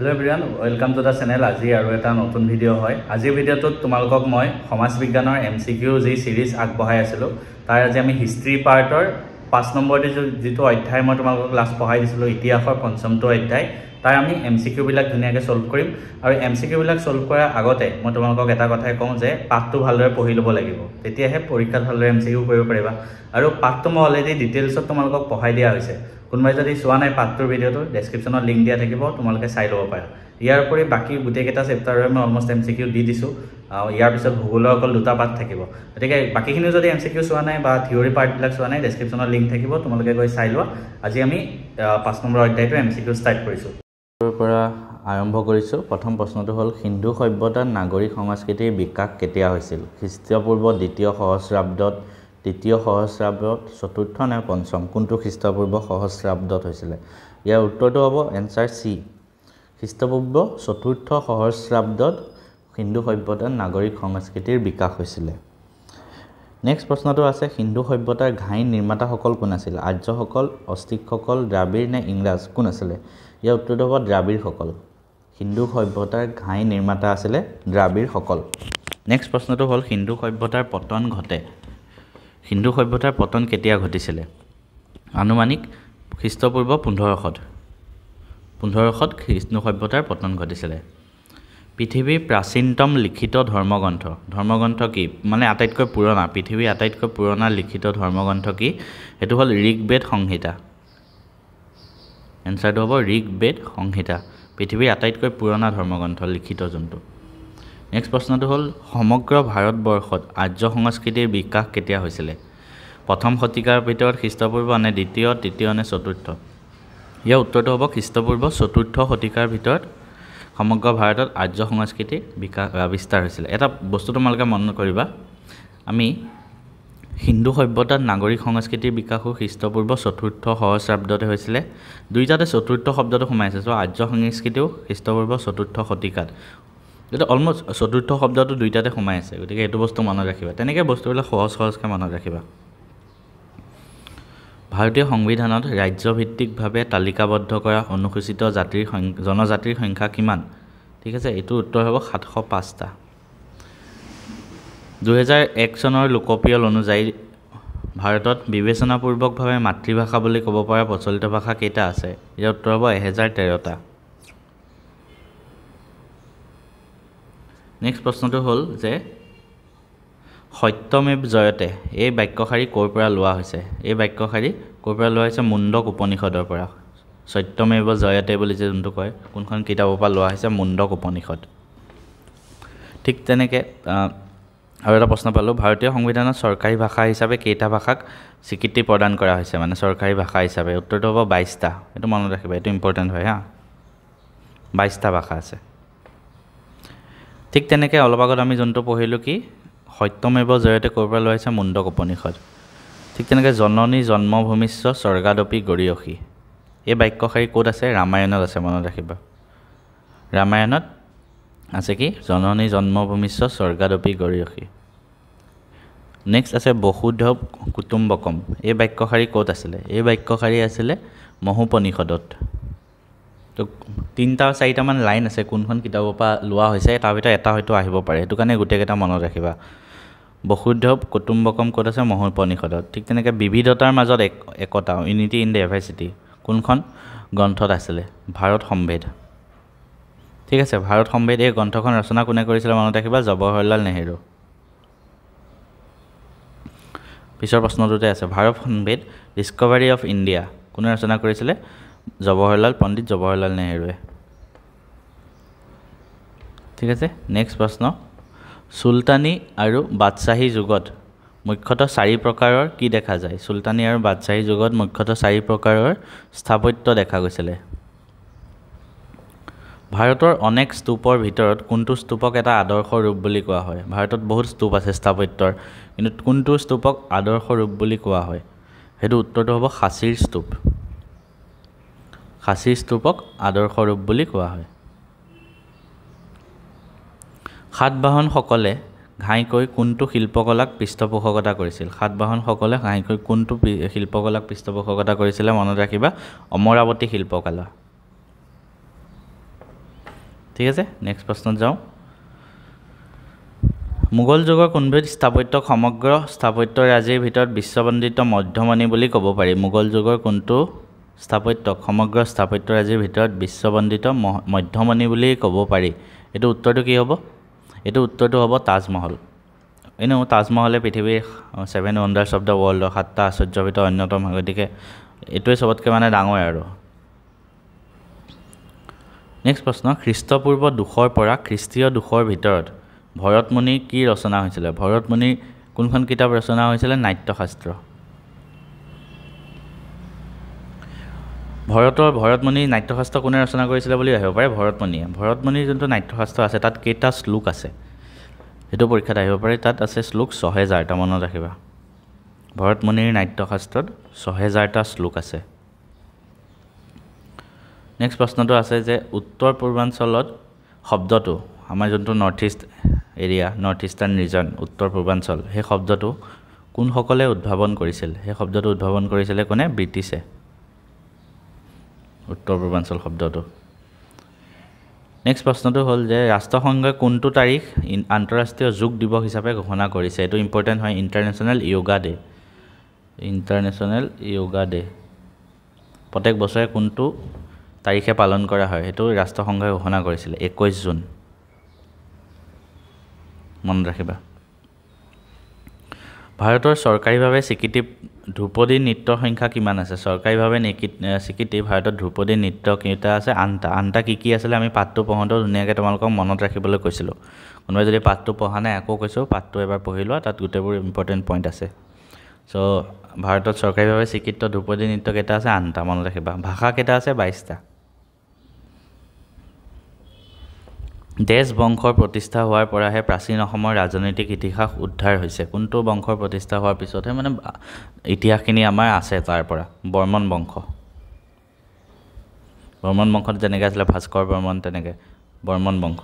Hello everyone, welcome to the channel. আজি আৰু এটা নতুন ভিডিও হয়। আজিৰ ভিডিওটোত তোমালোকক মই সমাজ বিজ্ঞানৰ MCQ যি সিৰিজ আগবঢ়াই আছিলো তাৰ আজি আমি হিষ্ট্ৰী পাৰ্টৰ 5 নম্বৰতে যেটো অধ্যায় মই তোমালোকক ক্লাছ পঢ়াই দিছিলো ইতিহাসৰ পঞ্চমটো অধ্যায় তাৰ আমি MCQ বিলাক ধুনিয়াকৈ সলভ কৰিম আৰু MCQ বিলাক সলভ কৰাৰ আগতে মই তোমালোকক এটা কথাই কওঁ যে পাঠটো ভালদৰে পঢ়ি ল'ব লাগিব তেতিয়াহে পৰীক্ষাত ভালদৰে MCQ কৰিব পাৰিবা আৰু পাঠটো মই অলৰেডি ডিটেইলছত তোমালোকক পঢ়াই দিয়া হৈছে কোনবাই যদি চোৱা নাই পাঠটোৰ ভিডিওটো ডেসক্ৰিপচনত লিংক দিয়া থাকিব তোমালোকে চাই ল'ব পাৰা ইয়াৰ পৰি বাকি গুটেকেটা চেপ্টাৰৰ মই অলমোষ্ট MCQ দি দিছো ইয়াৰ পিছত ভূগোলৰ অকল দুটা পাঠ থাকিব গতিকে বাকিখিনি যদি MCQ চোৱা নাই বা থিওৰি পাৰ্ট বিলাক চোৱা নাই ডেসক্ৰিপচনত লিংক থাকিব তোমালোকে গৈ চাই লোৱা আজি আমি 5 নম্বৰ অধ্যায়টো MCQ ষ্টাৰ্ট কৰিছো পৰা আৰম্ভ কৰিছো প্ৰথম প্ৰশ্নটো হ'ল হিন্দু সভ্যতাৰ নাগৰিক সংস্কৃতিৰ বিকাশ কেতিয়া হৈছিল খ্ৰীষ্টপূৰ্ব দ্বিতীয় সহস্ৰাব্দত তৃতীয় সহস্ৰাব্দত চতুৰ্থ নে পঞ্চম কোনটো খ্ৰীষ্টপূৰ্ব সহস্ৰাব্দত হৈছিল ইয়াৰ উত্তৰটো হ'ব এনসাৰ সি খ্ৰীষ্টপূৰ্ব চতুৰ্থ সহস্ৰাব্দত হিন্দু সভ্যতাৰ নাগৰিক সংস্কৃতিৰ বিকাশ হৈছিল নেক্সট প্ৰশ্নটো আছে হিন্দু সভ্যতাৰ ঘাই নিৰ্মাতাসকল কোন আছিল আৰ্যসকল অস্তিকসকল দ্ৰাবিড় নে ইংৰাজ কোন আছিল ইয়াৰ উত্তৰটো হ'ব দ্ৰাবিড়সকল হিন্দু সভ্যতাৰ ঘাই নিৰ্মাতা আছিল দ্ৰাবিড়সকল নেক্সট প্ৰশ্নটো হ'ল হিন্দু সভ্যতাৰ পতন ঘটে হিন্দু সভ্যতাৰ পতন কেতিয়া ঘটিছিল আনুমানিক খ্ৰীষ্টপূৰ্ব 1500 হিন্দু সভ্যতাৰ পতন ঘটিছিল পৃথিৱীৰ প্ৰাচীনতম লিখিত ধৰ্মগ্ৰন্থ কি মানে আটাইতকৈ পুৰণা পৃথিৱীৰ আটাইতকৈ পুৰণা লিখিত ধৰ্মগ্ৰন্থ কি এটো হ'ল ঋগবেদ সংহিতা এনসাৰটো হ'ব ঋগবেদ সংহিতা পৃথিৱীৰ আটাইতকৈ পুৰণা ধৰ্মগ্ৰন্থ লিখিত জন্তু নেক্সট প্ৰশ্নটো হ'ল সমগ্ৰ ভাৰতবৰ্ষত আৰ্য সংস্কৃতিৰ বিকাশ কেতিয়া হৈছিল প্ৰথম শতিকাৰ ভিতৰত খ্ৰীষ্টপূৰ্ব নে দ্বিতীয় তৃতীয় নে চতুৰ্থ ইয়াৰ উত্তৰটো হ'ব খ্ৰীষ্টপূৰ্ব চতুৰ্থ শতিকাৰ ভিতৰত সমগ্ৰ ভাৰতত আৰ্য সংস্কৃতিৰ বিস্তাৰ হৈছিল এটা বস্তু তোমালোকে মনত কৰিবা আমি হিন্দু সভ্যতাৰ নাগৰিক সংস্কৃতিৰ বিকাশো খ্ৰীষ্টপূৰ্ব চতুৰ্থ সহস্ৰাব্দতে হৈছিল দুইটাতে চতুৰ্থ শব্দটো সোমাইছে সো আৰ্য সংস্কৃতিও খ্ৰীষ্টপূৰ্ব চতুৰ্থ শতিকাত এটা অলমোস্ট চতুৰ্থ শব্দটো দুইটাতে সোমাই আছে গতিকে এটো বস্তু মনত ৰাখিবা তেনেকৈ বস্তুবিলাক সহজকৈ মনত ৰাখিবা ভাৰতীয় সংবিধানত ৰাজ্যভিত্তিকভাৱে তালিকাবদ্ধ কৰা অনুসূচিত জনজাতিৰ সংখ্যা কিমান ঠিক আছে এটো উত্তৰ হ'ব 705টা 2001 চনৰ লোকপিয়ল অনুযায়ী ভাৰতত বিবেচনাপূৰ্বকভাৱে মাতৃভাষা বুলি ক'ব পৰা প্ৰচলিত ভাষা কেইটা আছে ইয়াৰ উত্তৰ হ'ব 1013টা নেক্সট প্ৰশ্নটো হ'ল যে সত্যমেৱ জয়তে এই বাক্যশাৰী ক'ৰ পৰা লোৱা হৈছে এই বাক্যশাৰী ক'ৰ পৰা লোৱা হৈছে মুণ্ডক উপনিষদৰ পৰা সত্যমেৱ জয়তে বুলি যে যোনটো কয় কোনখন কিতাপৰ পৰা লোৱা হৈছে মুণ্ডক উপনিষদ ঠিক তেনেকৈ আৰু এটা প্ৰশ্ন পালোঁ ভাৰতীয় সংবিধানত চৰকাৰী ভাষা হিচাপে কেইটা ভাষাক স্বীকৃতি প্ৰদান কৰা হৈছে মানে চৰকাৰী ভাষা হিচাপে উত্তৰটো হ'ব 22টা এটো মনত ৰাখিবা এটো ইম্পৰ্টেণ্ট হয় হা 22টা ভাষা আছে ঠিক তেনেকৈ অলপ আগত আমি যোনটো পঢ়িলো কি সত্যমেৱ জয়তে ক'ৰ পৰা লোৱা হৈছে মুণ্ডক উপনিষদ ঠিক তেনেকৈ জননী জন্মভূমিস্য স্বৰ্গাদপি গৰীয়সী এই বাক্যশাৰী ক'ত আছে ৰামায়ণত আছে মনত ৰাখিবা ৰামায়ণত আছে কি জননী জন্মভূমিস্য স্বৰ্গাদপি গৰীয়সী নেক্সট আছে বসুধৈৱ কুটুম্বকম এই বাক্যশাৰী ক'ত আছিলে এই বাক্যশাৰী আছিলে মহোপনিষদত তো 3-4টা মান লাইন আছে কোনখন কিতাপৰ পৰা লোৱা হৈছে তাৰ ভিতৰত এটা হয়তো আহিব পাৰে সেইটো কাৰণে গোটেইকেইটা মনত ৰাখিবা বসুধৈৱ কুটুম্বকম ক'ত আছে মহোপনিষদত ঠিক তেনেকৈ বিবিধতাৰ মাজত একতা ইউনিটি ইন ডাইভাৰ্চিটি কোনখন গ্ৰন্থত আছিলে ভাৰত সম্ভেদ ঠিক আছে ভাৰত সম্ভেদ এই গ্ৰন্থখন ৰচনা কোনে কৰিছিল মনত ৰাখিবা জৱাহৰলাল নেহেৰু পিছৰ প্ৰশ্নটোতে আছে ভাৰত সম্ভেদ ডিস্কভাৰী অফ ইণ্ডিয়া কোনে ৰচনা কৰিছিলে পণ্ডিত জৱাহৰলাল নেহেৰুৱে ঠিক আছে নেক্সট প্ৰশ্ন চুলতানী আৰু বাদশ্বাহী যুগত মুখ্যতঃ 4 প্ৰকাৰৰ কি দেখা যায় চুলতানী আৰু বাদশ্বাহী যুগত মুখ্যতঃ 4 প্ৰকাৰৰ স্থাপত্য দেখা গৈছিল ভাৰতৰ অনেক স্তূপৰ ভিতৰত কোনটো স্তূপক এটা আদৰ্শ ৰূপ বুলি কোৱা হয় ভাৰতত বহুত স্তূপ আছে স্থাপত্যৰ কিন্তু কোনটো স্তূপক আদৰ্শ ৰূপ বুলি কোৱা হয় হেতু উত্তৰটো হ'ব খাচীৰ স্তূপ খাচী স্তূপক আদৰ্শ ৰূপ বুলি কোৱা হয় সাতবাহনসকলে ঘাইকৈ কোনটো শিল্পকলাক পৃষ্ঠপোষকতা কৰিছিল সাতবাহনসকলে ঘাইকৈ কোনটো শিল্পকলাক পৃষ্ঠপোষকতা কৰিছিল মনত ৰাখিবা অমৰাৱতী শিল্পকলা ঠিক আছে নেক্সট প্ৰশ্নত যাওঁ মোগল যুগৰ কোনবিধ স্থাপত্যক সমগ্ৰ স্থাপত্যৰাজিৰ ভিতৰত বিশ্ববন্দিত মধ্যমণি বুলি ক'ব পাৰি মোগল যুগৰ কোনটো স্থাপত্যক সমগ্ৰ স্থাপত্যৰাজিৰ ভিতৰত বিশ্ববন্দিত মধ্যমণি বুলি ক'ব পাৰি এইটো উত্তৰটো কি হ'ব এইটো উত্তৰটো হ'ব তাজমহল এনেও তাজমহলে পৃথিৱীৰ 7 wonders of the world 7টা আশ্চৰ্যৰ ভিতৰত অন্যতম গতিকে এইটোৱে সবতকৈ মানে ডাঙৰ আৰু নেক্সট প্ৰশ্ন খ্ৰীষ্টপূৰ্ব 200 পৰা খ্ৰীষ্টীয় 200 ভিতৰত ভৰতমুনি কি ৰচনা হৈছিল ভৰতমুনিৰ কোনখন কিতাপ ৰচনা হৈছিল নাট্যশাস্ত্ৰ ভৰতমুনিৰ নাট্যশাস্ত্ৰ কোনে ৰচনা কৰিছিল বুলি আহিব পাৰে ভৰতমুনিৰ যোনটো নাট্যশাস্ত্ৰ আছে তাত কেইটা শ্লোক আছে এইটো পৰীক্ষাত আহিব পাৰে তাত আছে শ্লোক 6000টা মনত ৰাখিবা ভৰতমুনিৰ নাট্যশাস্ত্ৰত 6000টা শ্লোক আছে নেক্সট প্ৰশ্নটো আছে যে উত্তৰ পূৰ্বাঞ্চলত শব্দটো আমাৰ যোনটো north east area north eastern region উত্তৰ পূৰ্বাঞ্চল সেই শব্দটো কোনসকলে উদ্ভাৱন কৰিছিল সেই শব্দটো উদ্ভাৱন কৰিছিলে কোনে ব্ৰিটিছে উত্তৰ পূৰ্বাঞ্চল শব্দটো নেক্সট প্ৰশ্নটো হ'ল যে ৰাষ্ট্ৰসংঘই কোনটো তাৰিখ আন্তঃৰাষ্ট্ৰীয় যোগ দিৱস হিচাপে ঘোষণা কৰিছে এইটো ইম্পৰ্টেণ্ট হয় ইণ্টাৰনেশ্যনেল য়োগা ডে প্ৰত্যেক বছৰে কোনটো তাৰিখে পালন কৰা হয় সেইটো ৰাষ্ট্ৰসংঘই ঘোষণা কৰিছিল 21 জুন মনত ৰাখিবা ভাৰতৰ চৰকাৰীভাৱে স্বীকৃতি ধ্ৰুপদী নৃত্যৰ সংখ্যা কিমান আছে চৰকাৰীভাৱে স্বীকৃতি ভাৰতত ধ্ৰুপদী নৃত্য কেইটা আছে আনটা কি আছিলে আমি পাঠটো পঢ়োঁতেও ধুনীয়াকৈ তোমালোকক মনত ৰাখিবলৈ কৈছিলোঁ কোনোবাই যদি পাঠটো পঢ়া নাই আকৌ কৈছোঁ পাঠটো এবাৰ পঢ়ি লোৱা তাত গোটেইবোৰ ইম্পৰ্টেণ্ট পইণ্ট আছে চ' ভাৰতত চৰকাৰীভাৱে স্বীকৃত ধ্ৰুপদী নৃত্য কেইটা আছে 8টা মনত ৰাখিবা ভাষা কেইটা আছে 22টা দেশ বংশৰ প্ৰতিষ্ঠা হোৱাৰ পৰাহে প্ৰাচীন অসমৰ ৰাজনৈতিক ইতিহাস উদ্ধাৰ হৈছে কোনটো বংশৰ প্ৰতিষ্ঠা হোৱাৰ পিছতহে মানে ইতিহাসখিনি আমাৰ আছে তাৰ পৰা বৰ্মন বংশত যেনেকৈ আছিলে ভাস্কৰ বৰ্মন তেনেকৈ বৰ্মন বংশ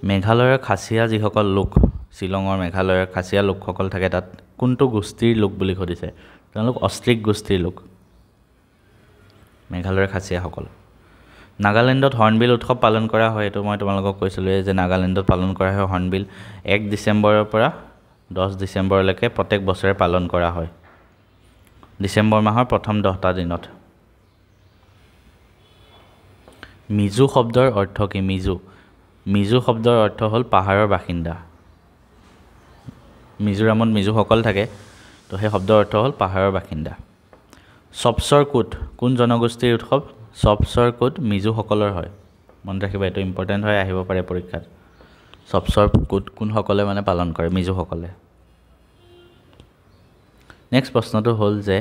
মেঘালয়ৰ খাচীয়া যিসকল লোক শ্বিলঙৰ মেঘালয়ৰ খাচীয়া লোকসকল থাকে তাত কোনটো গোষ্ঠীৰ লোক বুলি সুধিছে তেওঁলোক অষ্ট্ৰিক গোষ্ঠীৰ লোক মেঘালয়ৰ খাচীয়াসকল নাগালেণ্ডত হৰ্ণবিল উৎসৱ পালন কৰা হয় এইটো মই তোমালোকক কৈছিলোঁ যে নাগালেণ্ডত পালন কৰা হয় হৰ্ণবিল 1 ডিচেম্বৰৰ পৰা 10 ডিচেম্বৰলৈকে প্ৰত্যেক বছৰে পালন কৰা হয় ডিচেম্বৰ মাহৰ প্ৰথম 10টা দিনত মিজো শব্দৰ অৰ্থ কি মিজো শব্দৰ অৰ্থ হ'ল পাহাৰৰ বাসিন্দা মিজোৰামত মিজোসকল থাকে তো সেই শব্দৰ অৰ্থ হ'ল পাহাৰৰ বাসিন্দা সবচৰ কুট কোন জনগোষ্ঠীৰ উৎসৱ সবচৰ কুট মিজোসকলৰ হয় মনত ৰাখিবা এইটো ইম্পৰ্টেণ্ট হয় আহিব পাৰে পৰীক্ষাত সবচৰ কুট কোনসকলে মানে পালন কৰে মিজোসকলে নেক্সট প্ৰশ্নটো হ'ল যে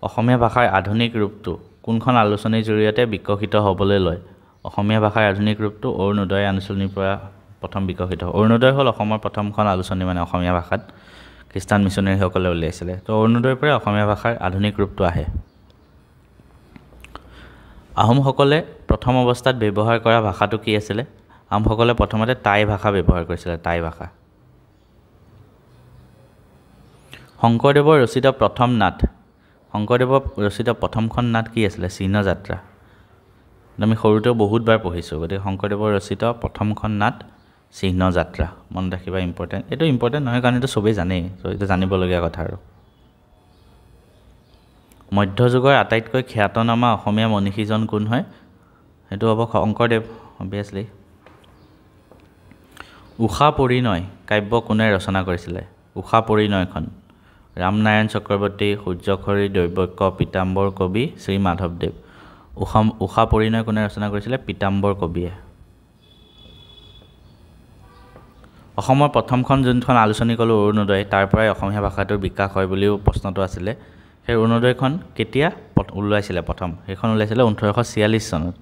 অসমীয়া ভাষাৰ আধুনিক ৰূপটো কোনখন আলোচনীৰ জৰিয়তে বিকশিত হ'বলৈ লয় অসমীয়া ভাষাৰ আধুনিক ৰূপটো অৰুণোদয় আলোচনীৰ পৰা প্ৰথম বিকশিত অৰুণোদয় হ'ল অসমৰ প্ৰথমখন আলোচনী মানে অসমীয়া ভাষাত খ্ৰীষ্টান মিছনেৰীসকলে উলিয়াইছিলে তো অৰুণোদয়ৰ পৰা অসমীয়া ভাষাৰ আধুনিক ৰূপটো আহে আহোমসকলে প্ৰথম অৱস্থাত ব্যৱহাৰ কৰা ভাষাটো কি আছিলে আহোমসকলে প্ৰথমতে টাই ভাষা ব্যৱহাৰ কৰিছিলে টাই ভাষা শংকৰদেৱৰ ৰচিত প্ৰথম নাট শংকৰদেৱৰ ৰচিত প্ৰথমখন নাট কি আছিলে চিহ্ন যাত্ৰা আমি সৰুতেও বহুতবাৰ পঢ়িছোঁ গতিকে শংকৰদেৱৰ ৰচিত প্ৰথমখন নাট চিহ্ন যাত্ৰা মনত ৰাখিবা ইম্পৰ্টেণ্ট এইটো ইম্পৰ্টেণ্ট নহয় কাৰণ এইটো চবেই জানেই চ' এইটো জানিবলগীয়া কথা আৰু মধ্যযুগৰ আটাইতকৈ খ্যাতনামা অসমীয়া মনীষীজন কোন হয় সেইটো হ'ব শংকৰদেৱ অবভিয়াছলি উষা পৰিণয় কাব্য কোনে ৰচনা কৰিছিলে উষা পৰিণয়খন ৰামনাৰায়ণ চক্ৰৱৰ্তী সূৰ্যখৰী দৈবক্য পীতাম্বৰ কবি শ্ৰী মাধৱদেৱ উষা পৰিণয় কোনে ৰচনা কৰিছিলে পীতাম্বৰ কবিয়ে অসমৰ প্ৰথমখন যোনখন আলোচনী ক'লোঁ অৰুণোদয় তাৰ পৰাই অসমীয়া ভাষাটোৰ বিকাশ হয় বুলিও প্ৰশ্নটো আছিলে সেই অৰুণোদয়খন কেতিয়া ওলাইছিলে প্ৰথম সেইখন ওলাইছিলে 1846 চনত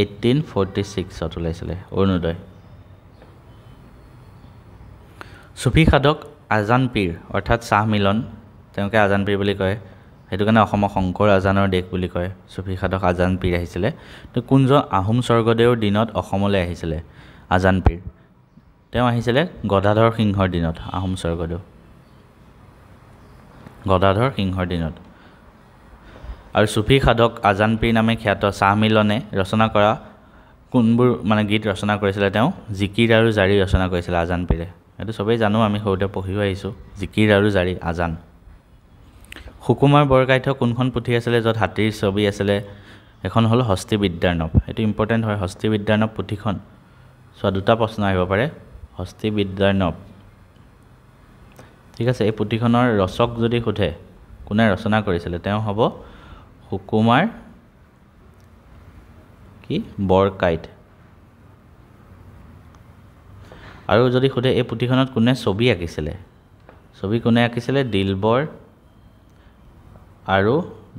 1846ত ওলাইছিলে অৰুণোদয় চুফী সাধক আজান পীৰ অৰ্থাৎ চাহ মিলন তেওঁলোকে আজান পীৰ বুলি কয় সেইটো কাৰণে অসমক শংকৰ আজানৰ দেশ বুলি কয় চুফী সাধক আজান পীৰ আহিছিলে তো কোনজন আহোম স্বৰ্গদেউৰ দিনত অসমলৈ আহিছিলে আজান পীৰ তেওঁ আহিছিলে গদাধৰ সিংহৰ দিনত আহোম স্বৰ্গদেউ গদাধৰ সিংহৰ দিনত আৰু চুফী সাধক আজান পীৰ নামে খ্যাত চাহ মিলনে ৰচনা কৰা কোনবোৰ মানে গীত ৰচনা কৰিছিলে তেওঁ জিকিৰ আৰু জাৰি ৰচনা কৰিছিলে আজান পীৰে এইটো সবেই জানো আমি সৰুতে পঢ়িও আহিছোঁ জিকিৰ আৰু জাৰি আজান সুকুমাৰ বৰকাইথ কোনখন পুথি আছিলে য'ত হাতীৰ ছবি আছিলে এখন হ'ল হস্তি বিদ্যাৰ্ণৱ এইটো ইম্পৰ্টেণ্ট হয় হস্তি বিদ্যাৰ্ণৱ পুথিখন চোৱা দুটা প্ৰশ্ন আহিব পাৰে হস্তি বিদ্যাৰ্ণৱ ঠিক আছে এই পুথিখনৰ ৰচক যদি সোধে কোনে ৰচনা কৰিছিলে তেওঁ হ'ব সুকুমাৰ কি বৰকাইত আৰু যদি সোধে এই পুথিখনত কোনে ছবি আঁকিছিলে ছবি কোনে আঁকিছিলে দিলবৰ আৰু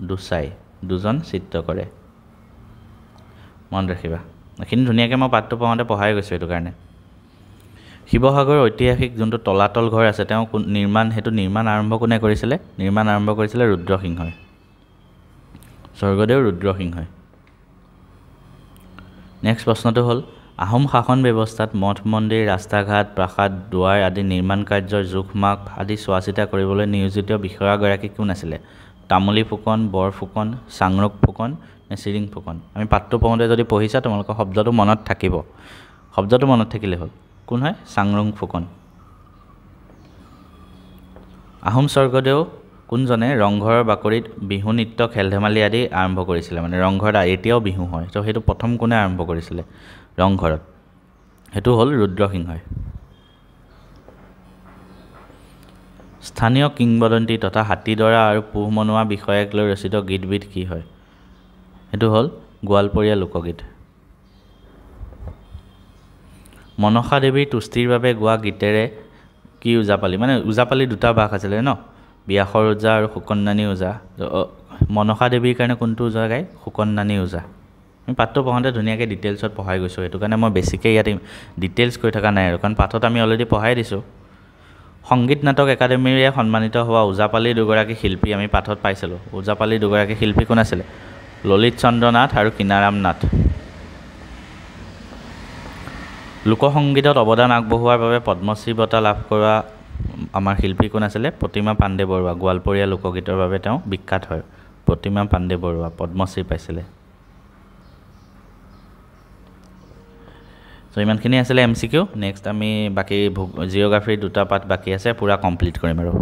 দুচাই দুজন চিত্ৰকৰে মনত ৰাখিবা এইখিনি ধুনীয়াকৈ মই পাঠটো পঢ়াওঁতে পঢ়াই গৈছোঁ এইটো কাৰণে শিৱসাগৰৰ ঐতিহাসিক যোনটো তলাতল ঘৰ আছে তেওঁ নিৰ্মাণ আৰম্ভ কোনে কৰিছিলে নিৰ্মাণ আৰম্ভ কৰিছিলে ৰুদ্ৰসিংহই স্বৰ্গদেউ ৰুদ্ৰসিংহই নেক্সট প্ৰশ্নটো হ'ল আহোম শাসন ব্যৱস্থাত মঠ মন্দিৰ ৰাস্তা ঘাট প্ৰাসাদ দুৱাৰ আদি নিৰ্মাণ কাৰ্যৰ জোখ মাখ আদি চোৱা চিতা কৰিবলৈ নিয়োজিত বিষয়াগৰাকী কোন আছিলে তামুলী ফুকন বৰ ফুকন চাংৰক ফুকন নে চিৰিং ফুকন আমি পাঠটো পঢ়োঁতে যদি পঢ়িছা তোমালোকৰ শব্দটো মনত থাকিব শব্দটো মনত থাকিলে হ'ল কোন হয় চাংৰং ফুকন আহোম স্বৰ্গদেউ কোনজনে ৰংঘৰৰ বাকৰিত বিহু নৃত্য খেল ধেমালি আদি আৰম্ভ কৰিছিলে মানে ৰংঘৰত এতিয়াও বিহু হয় তো সেইটো প্ৰথম কোনে আৰম্ভ কৰিছিলে ৰংঘৰত সেইটো হ'ল ৰুদ্ৰসিংহই স্থানীয় কিংবদন্তি তথা হাতীদৰা আৰু পোহ মনোৱা বিষয়ক লৈ ৰচিত গীতবিধ কি হয় সেইটো হ'ল গোৱালপৰীয়া লোকগীত মনসা দেৱীৰ তুষ্টিৰ বাবে গোৱা গীতেৰে কি ওজাপালি মানে ওজাপালি দুটা ভাগ আছিলে ন ব্যাসৰ ওজা আৰু সুকন্নানী ওজা মনসা দেৱীৰ কাৰণে কোনটো ওজা গায় সুকন্নানী ওজা আমি পাঠটো পঢ়াওঁতে ধুনীয়াকৈ ডিটেইলছত পঢ়াই গৈছোঁ সেইটো কাৰণে মই বেছিকৈ ইয়াত ডিটেইলছ কৈ থকা নাই আৰু কাৰণ পাঠত আমি অলৰেডি পঢ়াই দিছোঁ সংগীত নাটক একাডেমীৰে সন্মানিত হোৱা ওজাপালি দুগৰাকী শিল্পী আমি পাঠত পাইছিলোঁ ওজাপালি দুগৰাকী শিল্পী কোন আছিলে ললিত চন্দ্ৰ নাথ আৰু কিনাৰাম নাথ লোকসংগীতত অৱদান আগবঢ়োৱাৰ বাবে পদ্মশ্ৰী বঁটা লাভ কৰা আমাৰ শিল্পী কোন আছিলে প্ৰতিমা পাণ্ডে বৰুৱা গোৱালপৰীয়া লোকগীতৰ বাবে তেওঁ বিখ্যাত হয় প্ৰতিমা পাণ্ডে বৰুৱা পদ্মশ্ৰী পাইছিলে তো ইমানখিনি আছিলে MCQ নেক্সট আমি বাকী জিঅ'গ্ৰাফিৰ দুটা পাঠ বাকী আছে পুৰা কমপ্লিট কৰিম আৰু